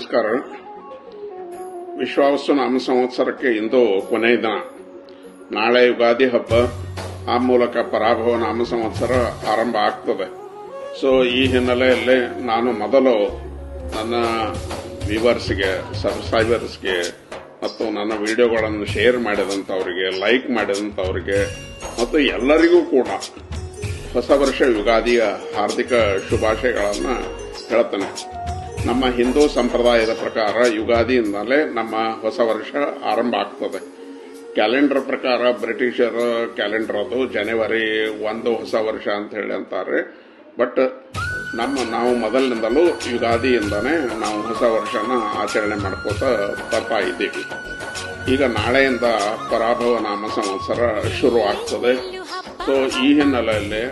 ನಮಸ್ಕಾರ. ವಿಶ್ವಾವಸು ನಾಮ ಸಂವತ್ಸರಕ್ಕೆ ಇಂದು ಕೊನೆಯ ದಿನ. ನಾಳೆ ಯುಗಾದಿ ಹಬ್ಬ, ಆ ಮೂಲಕ ಪರಾಭವ ನಾಮ ಸಂವತ್ಸರ ಆರಂಭ ಆಗ್ತದೆ. ಸೊ ಈ ಹಿನ್ನೆಲೆಯಲ್ಲಿ ನಾನು ಮೊದಲು ನನ್ನ ವ್ಯೂವರ್ಸ್ಗೆ, ಸಬ್ಸ್ಕ್ರೈಬರ್ಸ್ಗೆ ಮತ್ತು ನನ್ನ ವಿಡಿಯೋಗಳನ್ನು ಶೇರ್ ಮಾಡಿದಂಥವರಿಗೆ, ಲೈಕ್ ಮಾಡಿದಂಥವರಿಗೆ ಮತ್ತು ಎಲ್ಲರಿಗೂ ಕೂಡ ಹೊಸ ವರ್ಷ ಯುಗಾದಿಯ ಹಾರ್ದಿಕ ಶುಭಾಶಯಗಳನ್ನು ಹೇಳ್ತೇನೆ. ನಮ್ಮ ಹಿಂದೂ ಸಂಪ್ರದಾಯದ ಪ್ರಕಾರ ಯುಗಾದಿಯಿಂದಲೇ ನಮ್ಮ ಹೊಸ ವರ್ಷ ಆರಂಭ ಆಗ್ತದೆ. ಕ್ಯಾಲೆಂಡರ್ ಪ್ರಕಾರ ಬ್ರಿಟಿಷರ ಕ್ಯಾಲೆಂಡರ್ ಅದು ಜನವರಿ 1 ಹೊಸ ವರ್ಷ ಅಂತ ಹೇಳಿ ಅಂತಾರೆ. ಬಟ್ ನಾವು ಮೊದಲಿನಿಂದಲೂ ಯುಗಾದಿಯಿಂದನೇ ನಾವು ಹೊಸ ವರ್ಷನ ಆಚರಣೆ ಮಾಡ್ಕೋತ ಬರ್ತಾ ಇದ್ದೀವಿ. ಈಗ ನಾಳೆಯಿಂದ ಪರಾಭವ ನಾಮ ಸಂವತ್ಸರ ಶುರು ಆಗ್ತದೆ. ಸೊ ಈ ಹಿನ್ನೆಲೆಯಲ್ಲಿ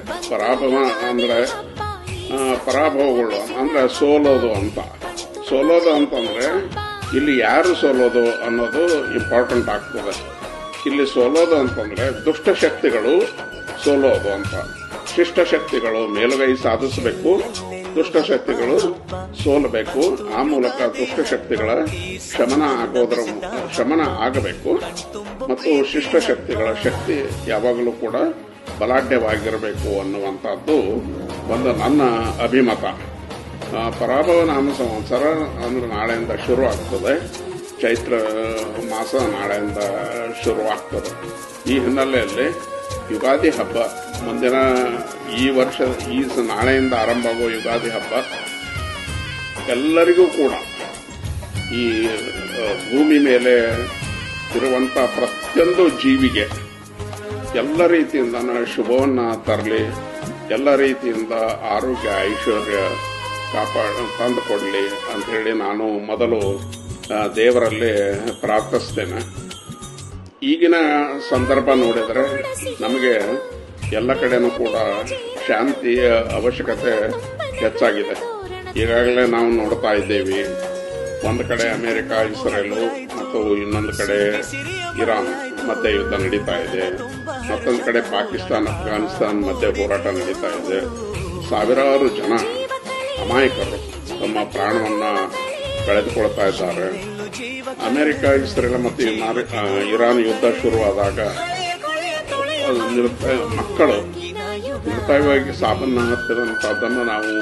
ಪರಾಭವಗಳು ಅಂದ್ರೆ ಸೋಲೋದು ಅಂತಂದ್ರೆ ಇಲ್ಲಿ ಯಾರು ಸೋಲೋದು ಅನ್ನೋದು ಇಂಪಾರ್ಟೆಂಟ್ ಆಗ್ತದೆ. ಇಲ್ಲಿ ಸೋಲೋದು ಅಂತಂದ್ರೆ ದುಷ್ಟಶಕ್ತಿಗಳು ಸೋಲೋದು ಅಂತ. ಶಿಷ್ಟಶಕ್ತಿಗಳು ಮೇಲುಗೈ ಸಾಧಿಸಬೇಕು, ದುಷ್ಟಶಕ್ತಿಗಳು ಸೋಲಬೇಕು. ಆ ಮೂಲಕ ದುಷ್ಟಶಕ್ತಿಗಳ ಶಮನ ಆಗಬೇಕು ಮತ್ತು ಶಿಷ್ಟಶಕ್ತಿಗಳ ಶಕ್ತಿ ಯಾವಾಗಲೂ ಕೂಡ ಬಲಾಢ್ಯವಾಗಿರಬೇಕು ಅನ್ನುವಂಥದ್ದು ಒಂದು ನನ್ನ ಅಭಿಮತ. ಪರಾಭವ ನಾಮ ಸಂವತ್ಸರ ಅಂದ್ರೆ ನಾಳೆಯಿಂದ ಶುರು ಆಗ್ತದೆ. ಚೈತ್ರ ಮಾಸ ನಾಳೆಯಿಂದ ಶುರು ಆಗ್ತದೆ. ಈ ಹಿನ್ನೆಲೆಯಲ್ಲಿ ಯುಗಾದಿ ಹಬ್ಬ ಮುಂದಿನ ಈ ವರ್ಷ ನಾಳೆಯಿಂದ ಆರಂಭ ಆಗುವ ಯುಗಾದಿ ಹಬ್ಬ ಎಲ್ಲರಿಗೂ ಕೂಡ ಈ ಭೂಮಿ ಮೇಲೆ ಇರುವಂತ ಪ್ರತಿಯೊಂದು ಜೀವಿಗೆ ಎಲ್ಲ ರೀತಿಯಿಂದ ಶುಭವನ್ನ ತರಲಿ, ಎಲ್ಲ ರೀತಿಯಿಂದ ಆರೋಗ್ಯ ಐಶ್ವರ್ಯ ತಂದುಕೊಡ್ಲಿ ಅಂತ ಹೇಳಿ ನಾನು ಮೊದಲು ದೇವರಲ್ಲಿ ಪ್ರಾರ್ಥಿಸ್ತೇನೆ. ಈಗಿನ ಸಂದರ್ಭ ನೋಡಿದರೆ ನಮಗೆ ಎಲ್ಲ ಕಡೆನೂ ಕೂಡ ಶಾಂತಿಯ ಅವಶ್ಯಕತೆ ಹೆಚ್ಚಾಗಿದೆ. ಈಗಾಗಲೇ ನಾವು ನೋಡ್ತಾ ಇದ್ದೇವೆ, ಒಂದು ಕಡೆ ಅಮೆರಿಕ, ಇಸ್ರೇಲು ಮತ್ತು ಇನ್ನೊಂದು ಕಡೆ ಇರಾನ್ ಮಧ್ಯೆ ಯುದ್ಧ ನಡೀತಾ ಇದೆ. ಮತ್ತೊಂದು ಕಡೆ ಪಾಕಿಸ್ತಾನ, ಅಫ್ಘಾನಿಸ್ತಾನ್ ಮಧ್ಯೆ ಹೋರಾಟ ನಡೀತಾ ಇದೆ. ಸಾವಿರಾರು ಜನ ಅಮಾಯಕರು ತಮ್ಮ ಪ್ರಾಣವನ್ನ ಕಳೆದುಕೊಳ್ತಾ ಇದ್ದಾರೆ. ಅಮೆರಿಕ, ಇಸ್ರೇಲ್ ಮತ್ತು ಇರಾನ್ ಯುದ್ಧ ಶುರುವಾದಾಗ ಮಕ್ಕಳು ನಿರ್ಭಯವಾಗಿ ಸಾವನ್ನಪ್ಪಿದಂತಹದ್ದನ್ನು ನಾವು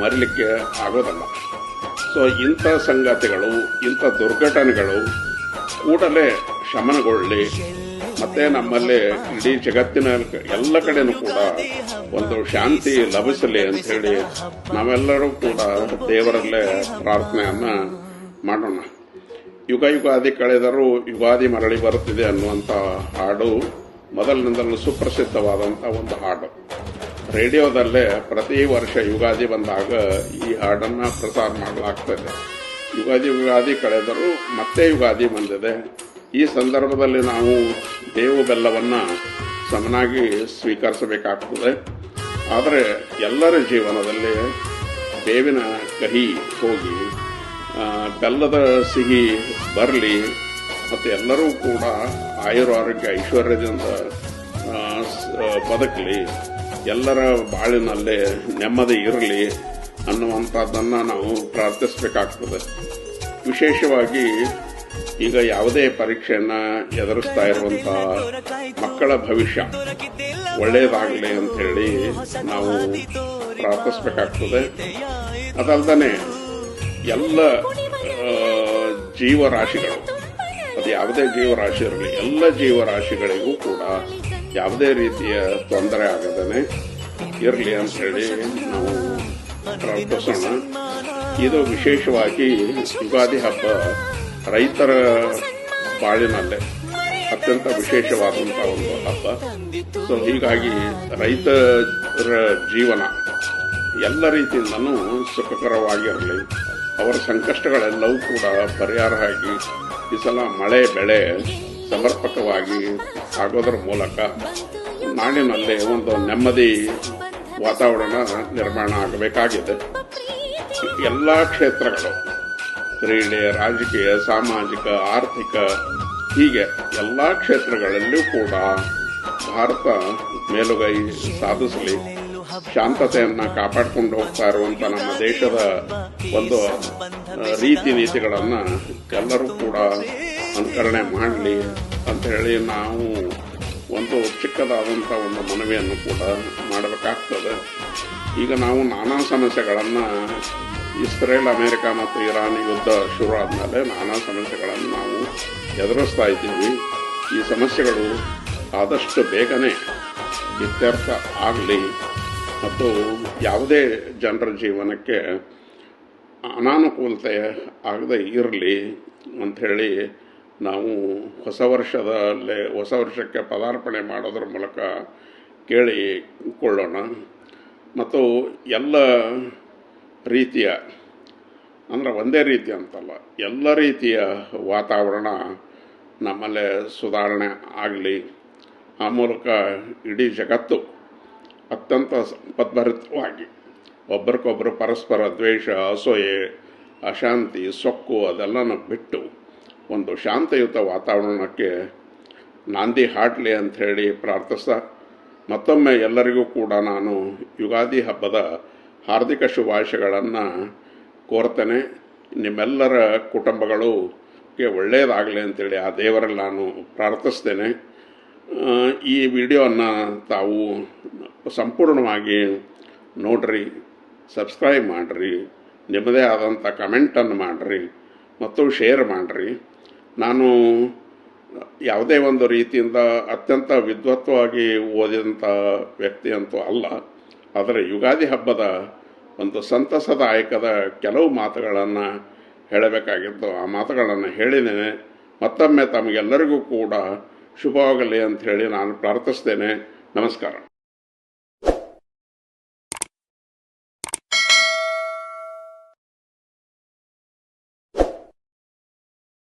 ಮರಿಲಿಕ್ಕೆ ಆಗೋದಲ್ಲ. ಸೊ ಇಂಥ ಸಂಗತಿಗಳು, ಇಂಥ ದುರ್ಘಟನೆಗಳು ಕೂಡಲೇ ಶಮನಗೊಳ್ಳಿ, ಮತ್ತೆ ನಮ್ಮಲ್ಲಿ ಇಡೀ ಜಗತ್ತಿನ ಎಲ್ಲ ಕಡೆನೂ ಕೂಡ ಒಂದು ಶಾಂತಿ ಲಭಿಸಲಿ ಅಂತ ಹೇಳಿ ನಾವೆಲ್ಲರೂ ಕೂಡ ದೇವರಲ್ಲೇ ಪ್ರಾರ್ಥನೆಯನ್ನ ಮಾಡೋಣ. ಯುಗಾದಿ ಕಳೆದರೂ ಯುಗಾದಿ ಮರಳಿ ಬರುತ್ತಿದೆ ಅನ್ನುವಂಥ ಹಾಡು ಮೊದಲಿನಿಂದಲೂ ಸುಪ್ರಸಿದ್ಧವಾದಂತಹ ಒಂದು ಹಾಡು. ರೇಡಿಯೋದಲ್ಲೇ ಪ್ರತಿ ವರ್ಷ ಯುಗಾದಿ ಬಂದಾಗ ಈ ಹಾಡನ್ನ ಪ್ರಸಾರ ಮಾಡಲಾಗ್ತದೆ. ಯುಗಾದಿ ಕಳೆದರೂ ಮತ್ತೆ ಯುಗಾದಿ ಬಂದಿದೆ. ಈ ಸಂದರ್ಭದಲ್ಲಿ ನಾವು ಬೇವು ಬೆಲ್ಲವನ್ನ ಸಮನಾಗಿ ಸ್ವೀಕರಿಸಬೇಕಾಗ್ತದೆ. ಆದರೆ ಎಲ್ಲರ ಜೀವನದಲ್ಲಿ ಬೇವಿನ ಕಹಿ ಹೋಗಿ ಬೆಲ್ಲದ ಸಿಹಿ ಬರಲಿ ಮತ್ತು ಎಲ್ಲರೂ ಕೂಡ ಆಯುರಾರೋಗ್ಯ ಐಶ್ವರ್ಯದಿಂದ ಬದುಕಲಿ, ಎಲ್ಲರ ಬಾಳಿನಲ್ಲಿ ನೆಮ್ಮದಿ ಇರಲಿ ಅನ್ನುವಂಥದ್ದನ್ನು ನಾವು ಪ್ರಾರ್ಥಿಸಬೇಕಾಗ್ತದೆ. ವಿಶೇಷವಾಗಿ ಈಗ ಯಾವುದೇ ಪರೀಕ್ಷೆಯನ್ನ ಎದುರಿಸ್ತಾ ಇರುವಂತಹ ಮಕ್ಕಳ ಭವಿಷ್ಯ ಒಳ್ಳೆಯದಾಗಲಿ ಅಂತ ಹೇಳಿ ನಾವು ಪ್ರಾರ್ಥಿಸಬೇಕಾಗ್ತದೆ. ಅದಲ್ಲದೆ ಎಲ್ಲ ಜೀವರಾಶಿಗಳು, ಅದು ಯಾವುದೇ ಜೀವರಾಶಿ ಇರಲಿ, ಎಲ್ಲ ಜೀವರಾಶಿಗಳಿಗೂ ಕೂಡ ಯಾವುದೇ ರೀತಿಯ ತೊಂದರೆ ಆಗದೇನೆ ಇರಲಿ ಅಂತ ಹೇಳಿ ನಾವು ಪ್ರಾರ್ಥಿಸೋಣ. ಇದು ವಿಶೇಷವಾಗಿ ಯುಗಾದಿ ಹಬ್ಬ ರೈತರ ಬಾಳಿನಲ್ಲೇ ಅತ್ಯಂತ ವಿಶೇಷವಾದಂತಹ ಒಂದು ಹಬ್ಬ. ಸೊ ಹೀಗಾಗಿ ರೈತರ ಜೀವನ ಎಲ್ಲ ರೀತಿಯಿಂದನೂ ಸುಖಕರವಾಗಿರಲಿ, ಅವರ ಸಂಕಷ್ಟಗಳೆಲ್ಲವೂ ಕೂಡ ಪರಿಹಾರ ಆಗಿ ಈ ಸಲ ಮಳೆ ಬೆಳೆ ಸಮರ್ಪಕವಾಗಿ ಆಗೋದರ ಮೂಲಕ ನಾಡಿನಲ್ಲಿ ಒಂದು ನೆಮ್ಮದಿ ವಾತಾವರಣ ನಿರ್ಮಾಣ ಆಗಬೇಕಾಗಿದೆ. ಎಲ್ಲಾ ಕ್ಷೇತ್ರಗಳು, ಕ್ರೀಡೆ, ರಾಜಕೀಯ, ಸಾಮಾಜಿಕ, ಆರ್ಥಿಕ, ಹೀಗೆ ಎಲ್ಲಾ ಕ್ಷೇತ್ರಗಳಲ್ಲೂ ಕೂಡ ಭಾರತ ಮೇಲುಗೈ ಸಾಧಿಸಲಿ. ಶಾಂತತೆಯನ್ನು ಕಾಪಾಡಿಕೊಂಡು ಹೋಗ್ತಾ ಇರುವಂಥ ನಮ್ಮ ದೇಶದ ಒಂದು ರೀತಿ ನೀತಿಗಳನ್ನು ಎಲ್ಲರೂ ಕೂಡ ಅನುಕರಣೆ ಮಾಡಲಿ ಅಂತ ಹೇಳಿ ನಾವು ಒಂದು ಚಿಕ್ಕದಾದಂಥ ಒಂದು ಮನವಿಯನ್ನು ಕೂಡ ಮಾಡಬೇಕಾಗ್ತದೆ. ಈಗ ನಾವು ನಾನಾ ಸಮಸ್ಯೆಗಳನ್ನು ಇಸ್ರೇಲ್, ಅಮೇರಿಕ ಮತ್ತು ಇರಾನ್ ಯುದ್ಧ ಶುರು ಆದಮೇಲೆ ನಾನಾ ಸಮಸ್ಯೆಗಳನ್ನು ನಾವು ಎದುರಿಸ್ತಾ ಇದ್ದೀವಿ. ಈ ಸಮಸ್ಯೆಗಳು ಆದಷ್ಟು ಬೇಗನೆ ಇತ್ಯರ್ಥ ಆಗಲಿ ಮತ್ತು ಯಾವುದೇ ಜನರ ಜೀವನಕ್ಕೆ ಅನಾನುಕೂಲತೆ ಆಗದೆ ಇರಲಿ ಅಂಥೇಳಿ ನಾವು ಹೊಸ ವರ್ಷಕ್ಕೆ ಪದಾರ್ಪಣೆ ಮಾಡೋದ್ರ ಮೂಲಕ ಕೇಳಿಕೊಳ್ಳೋಣ. ಮತ್ತು ಎಲ್ಲ ರೀತಿಯ, ಅಂದರೆ ಒಂದೇ ರೀತಿ ಅಂತಲ್ಲ, ಎಲ್ಲ ರೀತಿಯ ವಾತಾವರಣ ನಮ್ಮಲ್ಲೇ ಸುಧಾರಣೆ ಆಗಲಿ. ಆ ಮೂಲಕ ಇಡೀ ಜಗತ್ತು ಅತ್ಯಂತ ಸಂಪದ್ಭರಿತವಾಗಿ ಒಬ್ಬರಿಗೊಬ್ಬರು ಪರಸ್ಪರ ದ್ವೇಷ, ಅಸೂಯೆ, ಅಶಾಂತಿ, ಸೊಕ್ಕು ಅದೆಲ್ಲನ ಬಿಟ್ಟು ಒಂದು ಶಾಂತಿಯುತ ವಾತಾವರಣಕ್ಕೆ ನಾಂದಿ ಹಾಡಲಿ ಅಂಥೇಳಿ ಪ್ರಾರ್ಥಿಸ್ತಾ ಮತ್ತೊಮ್ಮೆ ಎಲ್ಲರಿಗೂ ಕೂಡ ನಾನು ಯುಗಾದಿ ಹಬ್ಬದ ಹಾರ್ದಿಕ ಶುಭಾಶಯಗಳನ್ನು ಕೋರ್ತೇನೆ. ನಿಮ್ಮೆಲ್ಲರ ಕುಟುಂಬಗಳಿಗೆ ಒಳ್ಳೆಯದಾಗಲಿ ಅಂತೇಳಿ ಆ ದೇವರಲ್ಲಿ ನಾನು ಪ್ರಾರ್ಥಿಸ್ತೇನೆ. ಈ ವಿಡಿಯೋವನ್ನು ತಾವು ಸಂಪೂರ್ಣವಾಗಿ ನೋಡ್ರಿ, ಸಬ್ಸ್ಕ್ರೈಬ್ ಮಾಡಿರಿ, ನಿಮ್ಮದೇ ಆದಂಥ ಕಮೆಂಟನ್ನು ಮಾಡಿರಿ ಮತ್ತು ಶೇರ್ ಮಾಡಿರಿ. ನಾನು ಯಾವುದೇ ಒಂದು ರೀತಿಯಿಂದ ಅತ್ಯಂತ ವಿದ್ವತ್ವಾಗಿ ಓದಿದಂಥ ವ್ಯಕ್ತಿ ಅಂತೂ ಅಲ್ಲ. ಆದರೆ ಯುಗಾದಿ ಹಬ್ಬದ ಒಂದು ಸಂತಸದಾಯಕದ ಕೆಲವು ಮಾತುಗಳನ್ನು ಹೇಳಬೇಕಾಗಿತ್ತು. ಆ ಮಾತುಗಳನ್ನು ಹೇಳಿದ್ದೇನೆ. ಮತ್ತೊಮ್ಮೆ ತಮಗೆಲ್ಲರಿಗೂ ಕೂಡ ಶುಭವಾಗಲಿ ಅಂಥೇಳಿ ನಾನು ಪ್ರಾರ್ಥಿಸ್ತೇನೆ. ನಮಸ್ಕಾರ.